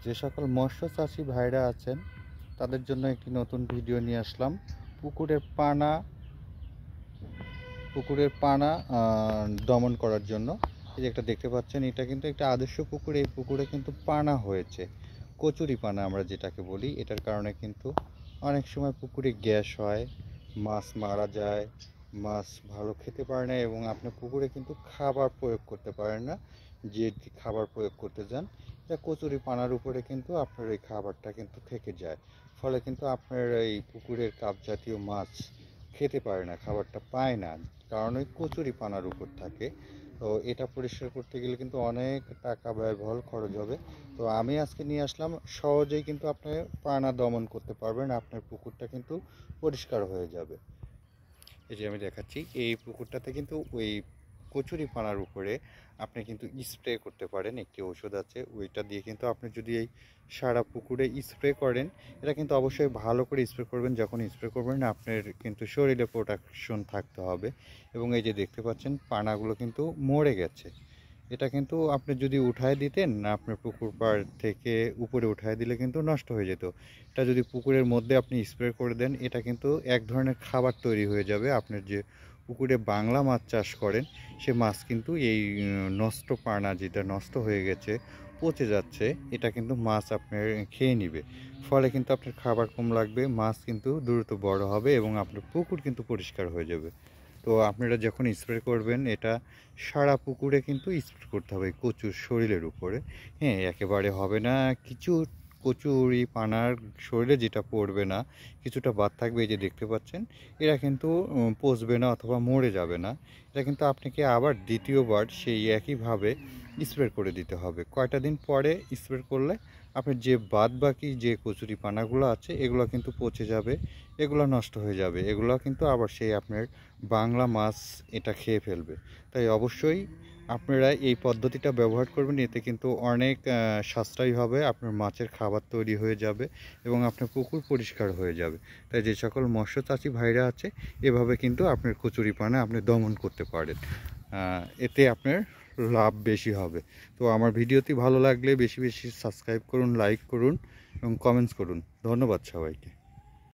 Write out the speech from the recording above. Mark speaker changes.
Speaker 1: যে সকল মৎস্য চাষী ভাইরা আছেন তাদের জন্য একটি নতুন ভিডিও নিয়ে আসলাম। পুকুরের পানা দমন করার জন্য। এই যে একটা দেখতে পাচ্ছেন, এটা কিন্তু একটা আদর্শ পুকুর। এই পুকুরে কিন্তু পানা হয়েছে, কচুরি পানা আমরা যেটাকে বলি। এটার কারণে কিন্তু অনেক সময় পুকুরে গ্যাস হয়, মাছ মারা যায়, মাছ ভালো খেতে পারে না এবং আপনি পুকুরে কিন্তু খাবার প্রয়োগ করতে পারেন না। যে খাবার প্রয়োগ করতে যান, এটা কচুরি পানার উপরে কিন্তু আপনার এই খাবারটা কিন্তু থেকে যায়। ফলে কিন্তু আপনার এই পুকুরের কাপ জাতীয় মাছ খেতে পারে না, খাবারটা পায় না, কারণ ওই কচুরি পানার উপর থাকে। তো এটা পরিষ্কার করতে গেলে কিন্তু অনেক টাকা ব্যয়বহুল খরচ হবে। তো আমি আজকে নিয়ে আসলাম, সহজেই কিন্তু আপনি পানা দমন করতে পারবেন, আপনার পুকুরটা কিন্তু পরিষ্কার হয়ে যাবে। এই যে আমি দেখাচ্ছি, এই পুকুরটাতে কিন্তু ওই কচুরি পানার উপরে আপনি কিন্তু স্প্রে করতে পারেন। একটি ওষুধ আছে, ওইটা দিয়ে কিন্তু আপনি যদি এই সারা পুকুরে স্প্রে করেন, এটা কিন্তু অবশ্যই ভালো করে স্প্রে করবেন। যখন স্প্রে করবেন আপনার কিন্তু শরীরে প্রোটেকশন থাকতে হবে। এবং এই যে দেখতে পাচ্ছেন পানাগুলো কিন্তু মরে গেছে। এটা কিন্তু আপনি যদি উঠায় দিতেন না, আপনার পুকুর পাড় থেকে উপরে উঠায় দিলে কিন্তু নষ্ট হয়ে যেত। এটা যদি পুকুরের মধ্যে আপনি স্প্রে করে দেন, এটা কিন্তু এক ধরনের খাবার তৈরি হয়ে যাবে। আপনার যে পুকুরে বাংলা মাছ চাষ করেন, সে মাছ কিন্তু এই নষ্ট পানা, যেটা নষ্ট হয়ে গেছে, পচে যাচ্ছে, এটা কিন্তু মাছ আপনার খেয়ে নিবে। ফলে কিন্তু আপনার খাবার কম লাগবে, মাছ কিন্তু দ্রুত বড় হবে এবং আপনার পুকুর কিন্তু পরিষ্কার হয়ে যাবে। তো আপনারা যখন স্প্রে করবেন, এটা সারা পুকুরে কিন্তু স্প্রে করতে হবে কচুর শরীরের উপরে। হ্যাঁ, একেবারে হবে না, কিছু কচুরি পানার শরীরে যেটা পড়বে না, কিছুটা বাদ থাকবে। এই যে দেখতে পাচ্ছেন, এরা কিন্তু পচবে না অথবা মরে যাবে না। এটা কিন্তু আপনাকে আবার দ্বিতীয়বার সেই একইভাবে স্প্রে করে দিতে হবে। কয়টা দিন পরে স্প্রে করলে আপনার যে বাদ বাকি যে কচুরি পানাগুলো আছে, এগুলো কিন্তু পচে যাবে, এগুলো নষ্ট হয়ে যাবে, এগুলো কিন্তু আবার সেই আপনার বাংলা মাছ এটা খেয়ে ফেলবে। তাই অবশ্যই আপনারা এই পদ্ধতিটা ব্যবহার করবেন, এতে কিন্তু অনেক সাশ্রয়ী হবে, আপনার মাছের খাবার তৈরি হয়ে যাবে এবং আপনার পুকুর পরিষ্কার হয়ে যাবে। তাই যে সকল মৎস্য চাষী ভাইরা আছে, এভাবে কিন্তু আপনার কচুরি পানা আপনি দমন করতে পারেন। এতে আপনার লাভ বেশি হবে। তো আমার ভিডিওটি ভালো লাগলে বেশি বেশি সাবস্ক্রাইব করুন, লাইক করুন এবং কমেন্টস করুন। ধন্যবাদ সবাইকে।